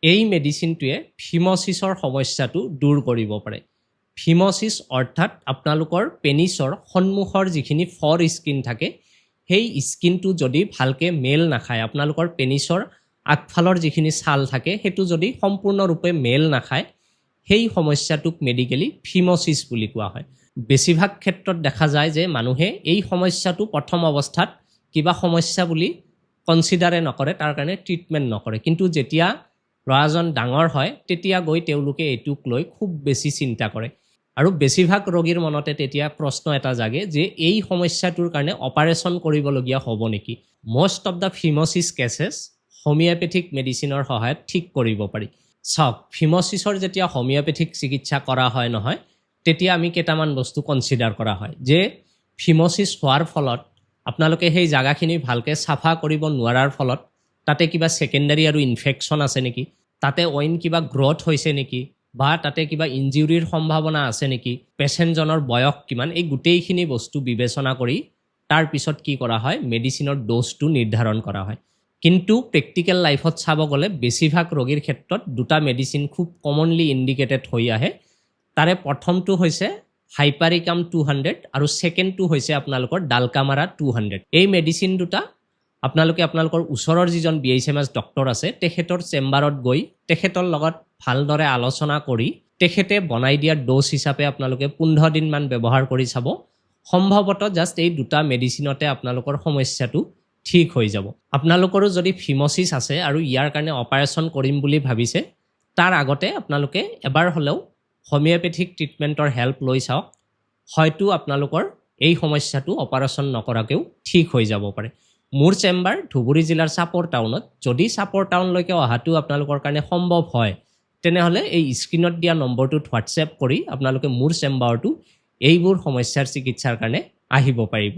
এই মেডিচিনটোৱে ফিম'চিছৰ সমস্যাটো দূৰ কৰিব পাৰে। ফিম'চিছ অৰ্থাৎ আপোনালোকৰ পেনিছৰ সন্মুখৰ যিখিনি ফৰ স্কিন থাকে, সেই স্কিনটো যদি ভালকৈ মেল নাখায়, আপোনালোকৰ পেনিছৰ আগফালৰ যিখিনি ছাল থাকে সেইটো যদি সম্পূৰ্ণৰূপে মেল নাখায়, সেই সমস্যাটোক মেডিকেলি ফিম'চিছ বুলি কোৱা হয়। বেছিভাগ ক্ষেত্ৰত দেখা যায় যে মানুহে এই সমস্যাটো প্ৰথম অৱস্থাত কিবা সমস্যা বুলি কনচিডাৰে নকৰে, তাৰ কাৰণে ট্ৰিটমেণ্ট নকৰে, কিন্তু যেতিয়া ল'ৰাজন ডাঙৰ হয় তেতিয়া গৈ তেওঁলোকে এইটোক লৈ খুব বেছি চিন্তা কৰে আৰু বেছিভাগ ৰোগীৰ মনতে তেতিয়া প্ৰশ্ন এটা জাগে যে এই সমস্যাটোৰ কাৰণে অপাৰেশ্যন কৰিবলগীয়া হ'ব নেকি। Most of the phimosis cases homeopathic মেডিচিনৰ সহায়ত ঠিক কৰিব পাৰি। চাওক, ফিম'চিছৰ যেতিয়া হোমিঅ'পেথিক চিকিৎসা কৰা হয় নহয়, তেতিয়া আমি কেইটামান বস্তু কনচিডাৰ কৰা হয় যে ফিম'চিছ হোৱাৰ ফলত আপোনালোকে সেই জাগাখিনি ভালকৈ চাফা কৰিব নোৱাৰাৰ ফলত তাতে কিবা ছেকেণ্ডাৰী আৰু ইনফেকশ্যন আছে নেকি, তাতে অইন কিবা গ্ৰথ হৈছে নেকি, বা তাতে কিবা ইনজুৰিৰ সম্ভাৱনা আছে নেকি, পেচেণ্টজনৰ বয়স কিমান, এই গোটেইখিনি বস্তু বিবেচনা কৰি তাৰপিছত কি কৰা হয়, মেডিচিনৰ ড'জটো নিৰ্ধাৰণ কৰা হয়। কিন্তু প্ৰেক্টিকেল লাইফত চাব গ'লে বেছিভাগ ৰোগীৰ ক্ষেত্ৰত দুটা মেডিচিন খুব কমনলি ইণ্ডিকেটেড হৈ আহে। তাৰে প্ৰথমটো হৈছে হাইপাৰিকাম 200 আৰু ছেকেণ্ডটো হৈছে আপোনালোকৰ ডালকামাৰা 200। এই মেডিচিন দুটা আপোনালোকে আপোনালোকৰ ওচৰৰ যিজন BHMS ডক্টৰ আছে তেখেতৰ চেম্বাৰত গৈ তেখেতৰ লগত ভালদৰে আলোচনা কৰি তেখেতে বনাই দিয়া ড'জ হিচাপে আপোনালোকে 15 দিনমান ব্যৱহাৰ কৰি চাব। সম্ভৱতঃ জাষ্ট এই দুটা মেডিচিনতে আপোনালোকৰ সমস্যাটো ঠিক হৈ যাব। আপোনালোকৰো যদি ফিম'চিছ আছে আৰু ইয়াৰ কাৰণে অপাৰেশ্যন কৰিম বুলি ভাবিছে, তাৰ আগতে আপোনালোকে এবাৰ হ'লেও হোমিঅ'পেথিক ট্ৰিটমেণ্টৰ হেল্প লৈ চাওক, হয়তো আপোনালোকৰ এই সমস্যাটো অপাৰেশ্যন নকৰাকৈও ঠিক হৈ যাব পাৰে। মোৰ চেম্বাৰ ধুবুৰী জিলাৰ চাপৰ টাউনত। যদি চাপৰ টাউনলৈকে অহাটো আপোনালোকৰ কাৰণে সম্ভৱ হয়, তেনেহ'লে এই স্ক্ৰীনত দিয়া নম্বৰটোত হোৱাটছএপ কৰি আপোনালোকে মোৰ চেম্বাৰটো এইবোৰ সমস্যাৰ চিকিৎসাৰ কাৰণে আহিব পাৰিব।